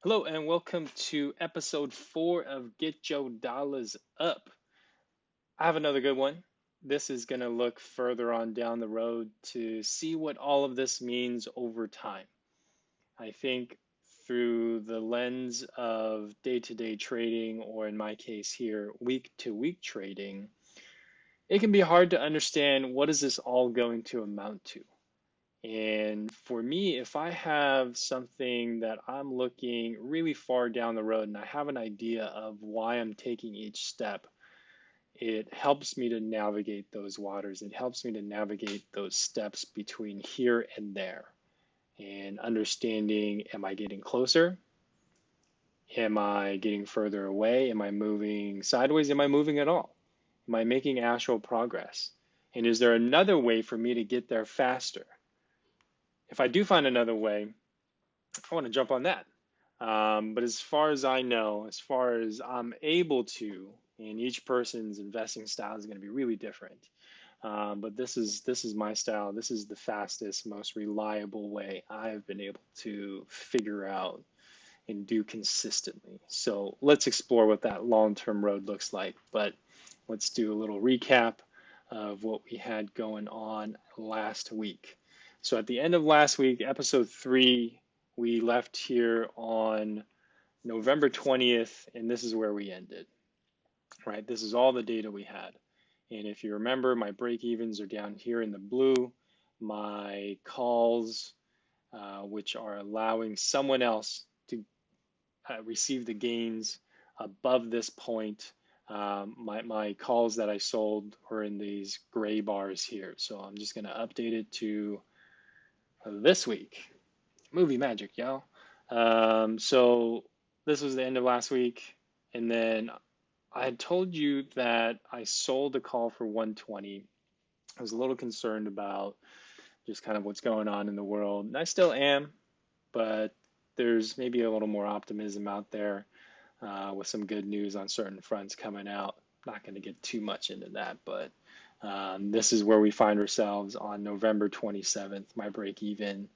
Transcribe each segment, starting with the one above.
Hello and welcome to episode 4 of Get Your Dollars Up. I have another good one. This is going to look further on down the road to see what all of this means over time. I think through the lens of day-to-day trading, or in my case here, week-to-week trading, it can be hard to understand what is this all going to amount to. And for me, if I have something that I'm looking really far down the road and I have an idea of why I'm taking each step, it helps me to navigate those waters. It helps me to navigate those steps between here and there and understanding, am I getting closer? Am I getting further away? Am I moving sideways? Am I moving at all? Am I making actual progress? And is there another way for me to get there faster? If I do find another way, I want to jump on that. But as far as I know, as far as I'm able to, and each person's investing style is going to be really different. But this is my style. This is the fastest, most reliable way I've been able to figure out and do consistently. So let's explore what that long-term road looks like. But let's do a little recap of what we had going on last week. So at the end of last week, episode 3, we left here on November 20th, and this is where we ended, right? This is all the data we had. And if you remember, my break evens are down here in the blue. My calls, which are allowing someone else to receive the gains above this point. My calls that I sold are in these gray bars here. So I'm just going to update it to this week. Movie magic, y'all. So this was the end of last week. And then I had told you that I sold a call for 120. I was a little concerned about just kind of what's going on in the world. And I still am, but there's maybe a little more optimism out there with some good news on certain fronts coming out. Not going to get too much into that, but this is where we find ourselves on November 27th. My break even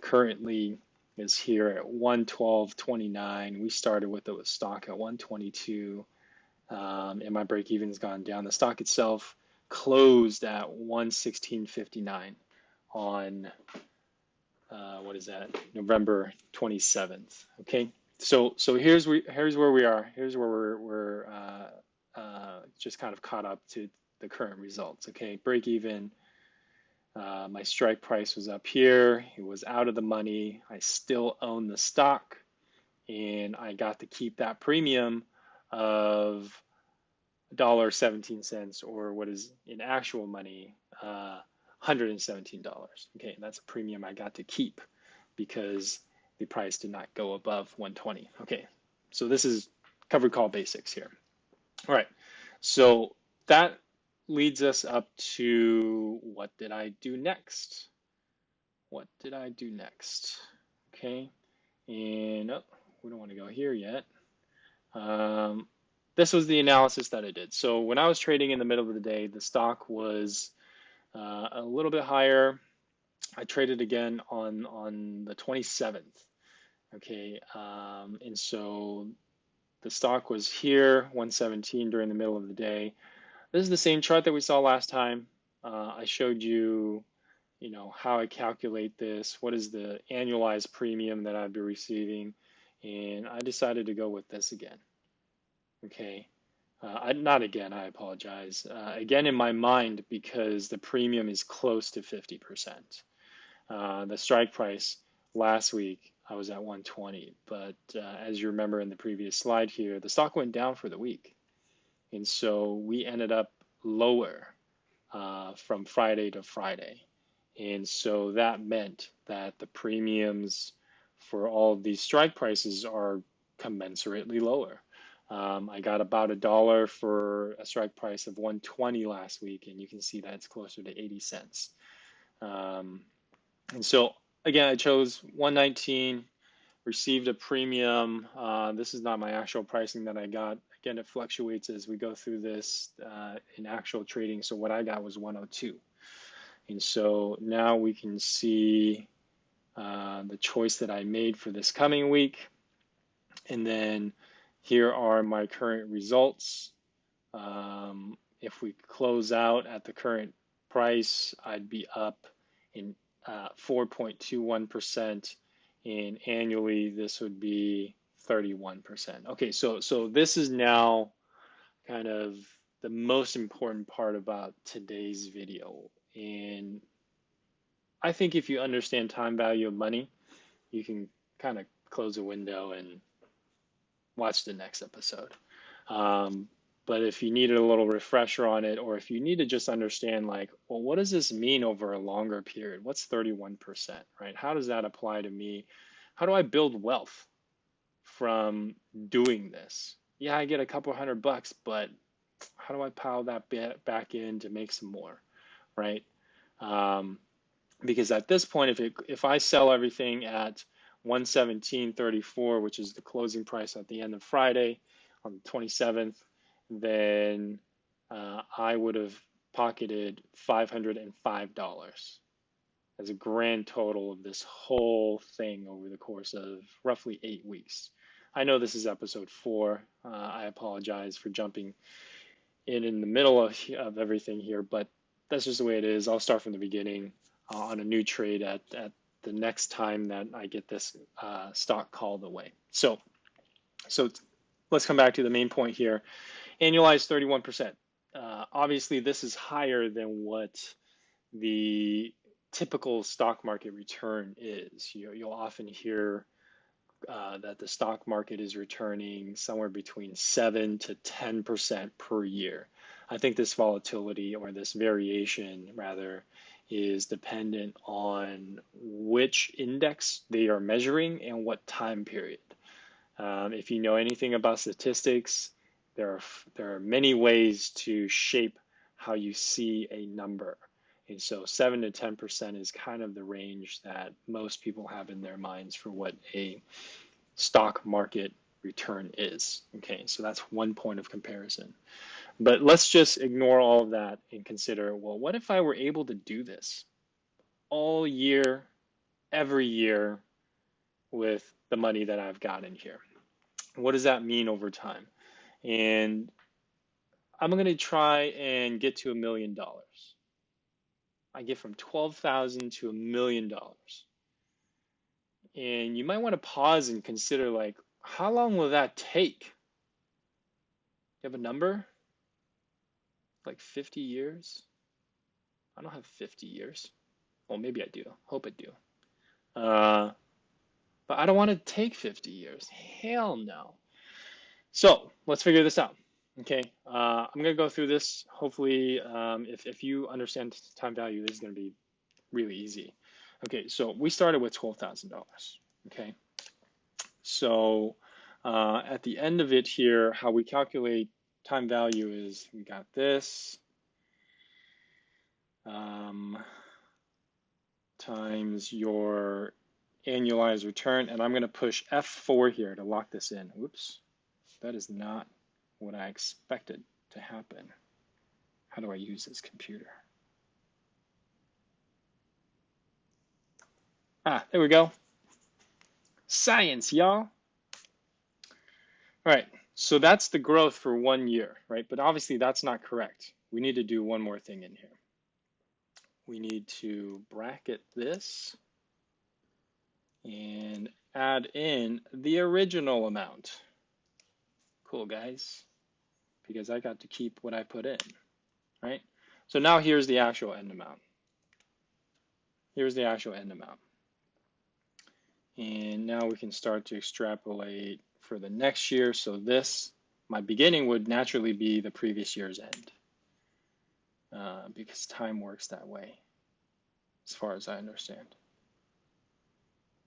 currently is here at 112.29. We started with the stock at 122, and my break even's gone down. The stock itself closed at 116.59 on what is that? November 27th. Okay, so here's where we are. Here's where we're just kind of caught up to the current results. Okay, break even. My strike price was up here. It was out of the money. I still own the stock, and I got to keep that premium of $1.17, or what is in actual money, $117. Okay, that's a premium I got to keep because the price did not go above 120. Okay, so this is covered call basics here. All right, so that leads us up to what did I do next? What did I do next? Okay, and oh, we don't want to go here yet. Um, this was the analysis that I did. So when I was trading in the middle of the day, the stock was a little bit higher. I traded again on the 27th. Okay, and so the stock was here, 117 during the middle of the day. This is the same chart that we saw last time. I showed you, how I calculate this, what is the annualized premium that I'd be receiving, and I decided to go with this again. Okay, not again, I apologize. Again in my mind because the premium is close to 50%. The strike price last week, I was at 120, but as you remember in the previous slide here, the stock went down for the week. And so we ended up lower from Friday to Friday. And so that meant that the premiums for all of these strike prices are commensurately lower. I got about $1 for a strike price of 120 last week, and you can see that it's closer to 80 cents. And so again, I chose 119, received a premium. This is not my actual pricing that I got. Again, it fluctuates as we go through this in actual trading. So what I got was 102. And so now we can see the choice that I made for this coming week. And then here are my current results. If we close out at the current price, I'd be up in 4.21%, and annually this would be 31%. Okay, so this is now kind of the most important part about today's video. And I think if you understand time value of money, you can kind of close the window and watch the next episode. Um, but if you needed a little refresher on it, or if you need to just understand, like, well, what does this mean over a longer period? What's 31%, right? How does that apply to me? How do I build wealth from doing this? Yeah, I get a couple $100, but how do I pile that back in to make some more, right? Um, because at this point, if I sell everything at 117.34, which is the closing price at the end of Friday on the 27th, then I would have pocketed $505 as a grand total of this whole thing over the course of roughly 8 weeks. I know this is episode 4. I apologize for jumping in the middle of everything here, but that's just the way it is. I'll start from the beginning on a new trade at the next time that I get this stock called away. So let's come back to the main point here. Annualized 31%. Obviously, this is higher than what the typical stock market return is. You'll often hear that the stock market is returning somewhere between 7 to 10% per year. I think this volatility, or this variation rather, is dependent on which index they are measuring and what time period. If you know anything about statistics, there are, there are many ways to shape how you see a number. And so 7 to 10% is kind of the range that most people have in their minds for what a stock market return is. Okay, so that's one point of comparison. But let's just ignore all of that and consider, well, what if I were able to do this all year, every year with the money that I've got in here? What does that mean over time? And I'm going to try and get to $1 million. I get from 12,000 to $1 million. And you might want to pause and consider, like, how long will that take? You have a number? Like 50 years? I don't have 50 years. Well, maybe I do. Hope I do. Uh, but I don't want to take 50 years. Hell no. So let's figure this out. Okay. I'm going to go through this. Hopefully, if you understand time value, this is going to be really easy. Okay. So we started with $12,000. Okay. So at the end of it here, how we calculate time value is we got this. Times your annualized return, and I'm going to push F4 here to lock this in. Whoops, that is not what I expected to happen. How do I use this computer? Ah, there we go. Science, y'all. All right, so that's the growth for 1 year, right? But obviously that's not correct. We need to do one more thing in here. We need to bracket this and add in the original amount. Cool, guys, because I got to keep what I put in, right? So now here's the actual end amount. Here's the actual end amount. And now we can start to extrapolate for the next year. So this, my beginning would naturally be the previous year's end, because time works that way, as far as I understand.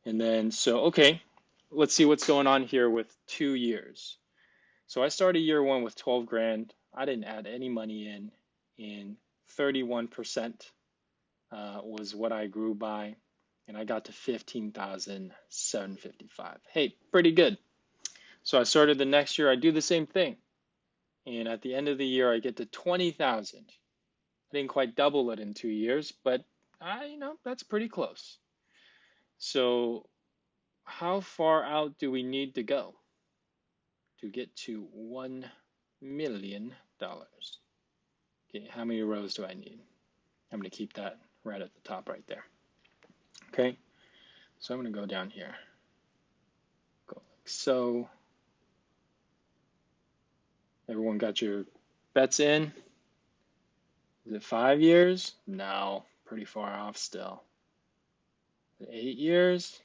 And then, so, okay, let's see what's going on here with 2 years. So I started year one with 12 grand. I didn't add any money in, and 31% was what I grew by, and I got to 15,755. Hey, pretty good. So I started the next year, I do the same thing, and at the end of the year, I get to 20,000. I didn't quite double it in 2 years, but that's pretty close. So how far out do we need to go? to get to $1 million. Okay, how many rows do I need? I'm going to keep that right at the top right there. Okay, so I'm going to go down here. Go like so. Everyone got your bets in? Is it 5 years? No, pretty far off still. 8 years?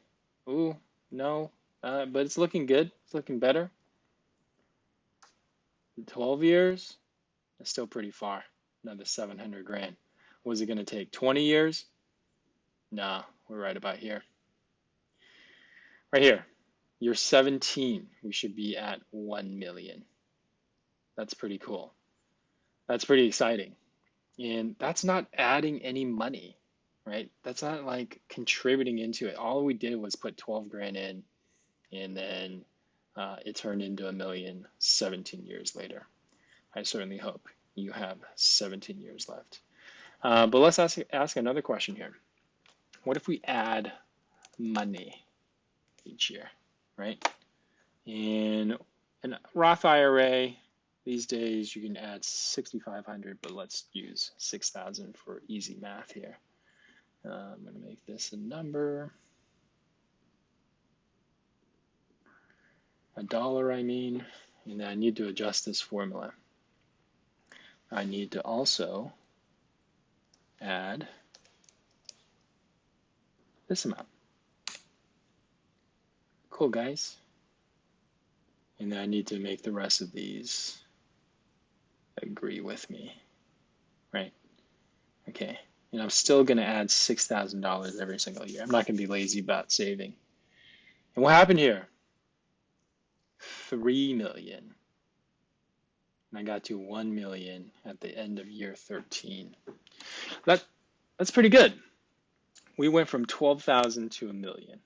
Ooh, no, but it's looking good. It's looking better. 12 years? That's still pretty far. Another 700 grand. Was it going to take 20 years? Nah, we're right about here. Right here. You're 17. We should be at 1 million. That's pretty cool. That's pretty exciting. And that's not adding any money, right? That's not like contributing into it. All we did was put 12 grand in, and then it turned into a million 17 years later. I certainly hope you have 17 years left. But let's ask another question here. What if we add money each year, right? In a Roth IRA, these days you can add 6,500, but let's use 6,000 for easy math here. I'm going to make this a number. $1, I mean, and I need to adjust this formula. I need to also add this amount. Cool, guys. And then I need to make the rest of these agree with me, right? Okay, and I'm still going to add $6,000 every single year. I'm not going to be lazy about saving. And what happened here? 3 million. And I got to 1 million at the end of year 13. That's pretty good. We went from 12,000 to a million.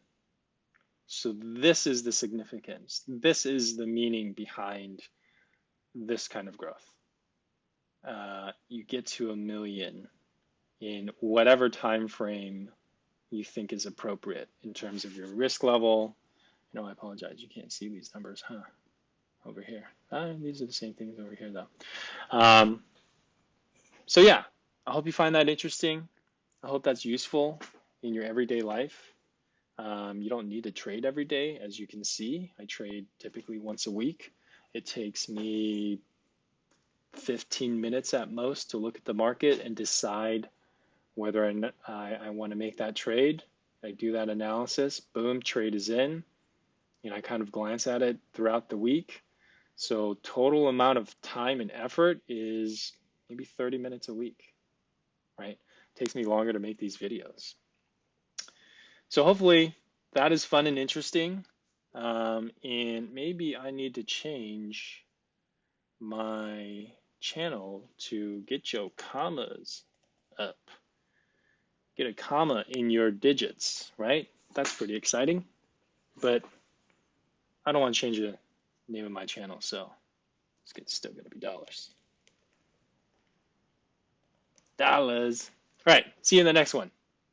So this is the significance. This is the meaning behind this kind of growth. You get to a million in whatever time frame you think is appropriate in terms of your risk level. No, I apologize. You can't see these numbers, huh? Over here. These are the same things over here, though. So yeah, I hope you find that interesting. I hope that's useful in your everyday life. You don't need to trade every day, as you can see. I trade typically once a week. It takes me 15 minutes at most to look at the market and decide whether I want to make that trade. I do that analysis, boom, trade is in. And I kind of glance at it throughout the week. So total amount of time and effort is maybe 30 minutes a week, right? It takes me longer to make these videos. So hopefully that is fun and interesting. And maybe I need to change my channel to get your commas up. Get a comma in your digits, right? That's pretty exciting. But I don't want to change the name of my channel, so it's still going to be dollars. Dollars. All right, see you in the next one.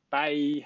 Bye.